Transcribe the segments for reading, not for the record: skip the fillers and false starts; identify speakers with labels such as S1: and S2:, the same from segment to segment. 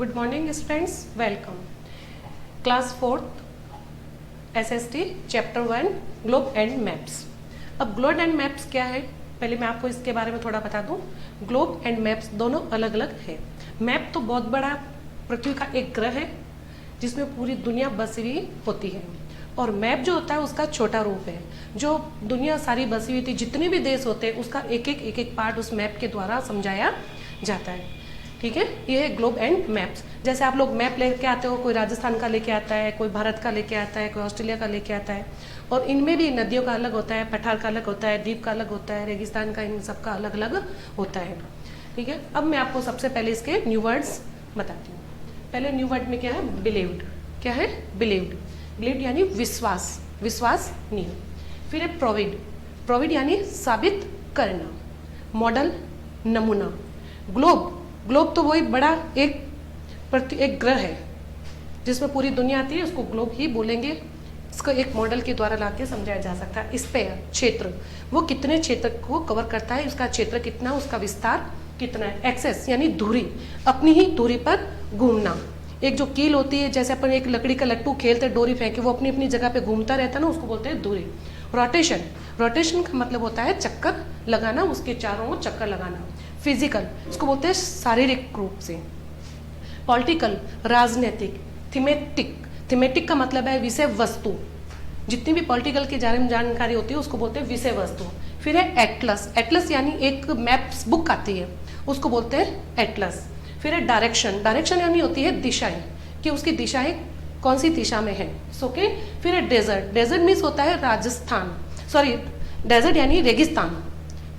S1: Good morning students, welcome. Class 4th SST chapter 1 globe and maps. अब globe and maps क्या है, पहले मैं आपको इसके बारे में थोड़ा बता दूं। ग्लोब एंड मैप्स दोनों अलग अलग है। मैप तो बहुत बड़ा पृथ्वी का एक ग्रह है जिसमें पूरी दुनिया बसी हुई होती है, और मैप जो होता है उसका छोटा रूप है जो दुनिया सारी बसी हुई थी, जितने भी देश होते हैं उसका एक एक पार्ट उस मैप के द्वारा समझाया जाता है। ठीक है, ये है ग्लोब एंड मैप्स। जैसे आप लोग मैप लेके आते हो, कोई राजस्थान का लेके आता है, कोई भारत का लेके आता है, कोई ऑस्ट्रेलिया का लेके आता है, और इनमें भी नदियों का अलग होता है, पठार का अलग होता है, द्वीप का अलग होता है, रेगिस्तान का, इन सब का अलग अलग होता है। ठीक है, अब मैं आपको सबसे पहले इसके न्यू वर्ड्स बताती हूँ। पहले न्यू वर्ड में क्या है, बिलीव्ड। क्या है, बिलीव्ड। बिलीव्ड यानी विश्वास, विश्वसनीय। फिर है प्रोविड, प्रोविड यानी साबित करना, मॉडल, नमूना। ग्लोब, ग्लोब तो वही बड़ा एक ग्रह है जिसमें पूरी दुनिया आती है, उसको ग्लोब ही बोलेंगे। इसको एक मॉडल के द्वारा लाके समझाया जा सकता है। स्पेयर, क्षेत्र, वो कितने क्षेत्र को कवर करता है, उसका क्षेत्र कितना, उसका विस्तार कितना है। एक्सेस यानी दूरी, अपनी ही दूरी पर घूमना। एक जो कील होती है, जैसे अपन एक लकड़ी का लट्टू खेलते डोरी फेंके, वो अपनी अपनी जगह पे घूमता रहता है ना, उसको बोलते हैं दूरी। रोटेशन, रोटेशन का मतलब होता है चक्कर लगाना, उसके चारों ओर चक्कर लगाना। फिजिकल, इसको बोलते हैं शारीरिक रूप से। पॉलिटिकल, राजनीतिक। थीमेटिक, थीमेटिक का मतलब है विषय वस्तु। जितनी भी पॉलिटिकल की जानकारी होती है उसको बोलते हैं विषय वस्तु। फिर है एटलस, एटलस यानी एक मैप्स बुक आती है, उसको बोलते हैं एटलस। फिर है डायरेक्शन, डायरेक्शन यानी होती है दिशाएं, कि उसकी दिशाएं कौन सी दिशा में है। ओके। फिर है डेजर्ट, डेजर्ट मीन्स होता है राजस्थान, सॉरी डेजर्ट यानी रेगिस्तान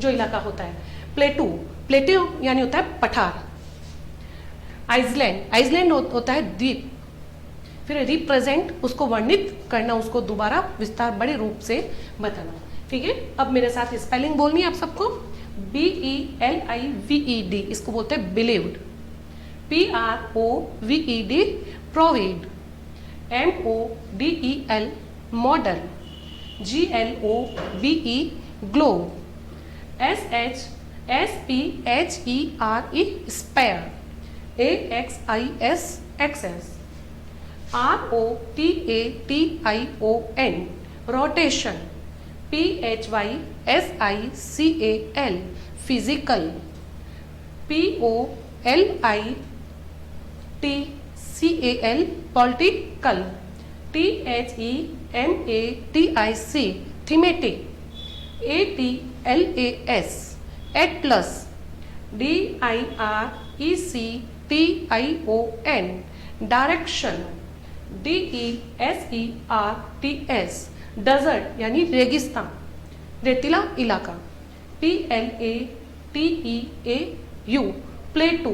S1: जो इलाका होता है। प्लेटू, प्लेटू यानी होता है पठार। आइसलैंड, आइसलैंड होता है द्वीप। फिर रिप्रेजेंट, उसको वर्णित करना, उसको दोबारा विस्तार बड़े रूप से बताना। ठीक है, अब मेरे साथ स्पेलिंग बोलनी है आप सबको। BELIVED, इसको बोलते हैं believed. PROVED, proved. MODEL, model. GLOBE, globe. SHSPHERE, sphere. AXIS, axis. ROTATION, rotation. PHYSICAL, physical. POLITICAL, political. THEMATIC, thematic. ATLAS, atlas. DIRECTION, direction. DESERTS, desert यानी रेगिस्तान, रेतीला इलाका। PLATEAU, plateau.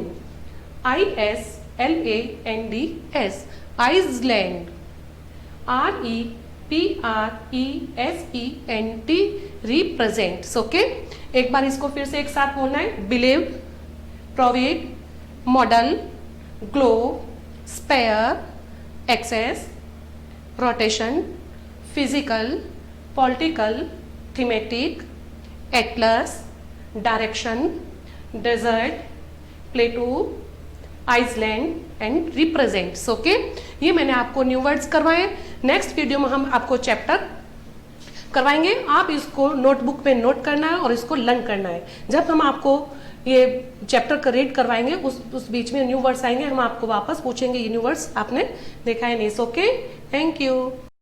S1: ISLANDS, island. REPRESENT, represents. Okay, एक बार इसको फिर से एक साथ बोलना है। Believe, proved, model, globe, sphere, axis, rotation, physical, political, thematic, atlas, direction, desert, plateau, island and represents. Okay, ये मैंने आपको न्यू वर्ड्स करवाए। नेक्स्ट वीडियो में हम आपको चैप्टर करवाएंगे, आप इसको नोटबुक पे नोट करना है और इसको लर्न करना है। जब हम आपको ये चैप्टर का रीड करवाएंगे, उस बीच में न्यू वर्ड्स आएंगे, हम आपको वापस पूछेंगे ये न्यू वर्ड्स आपने देखा है नहीं। Okay, thank you.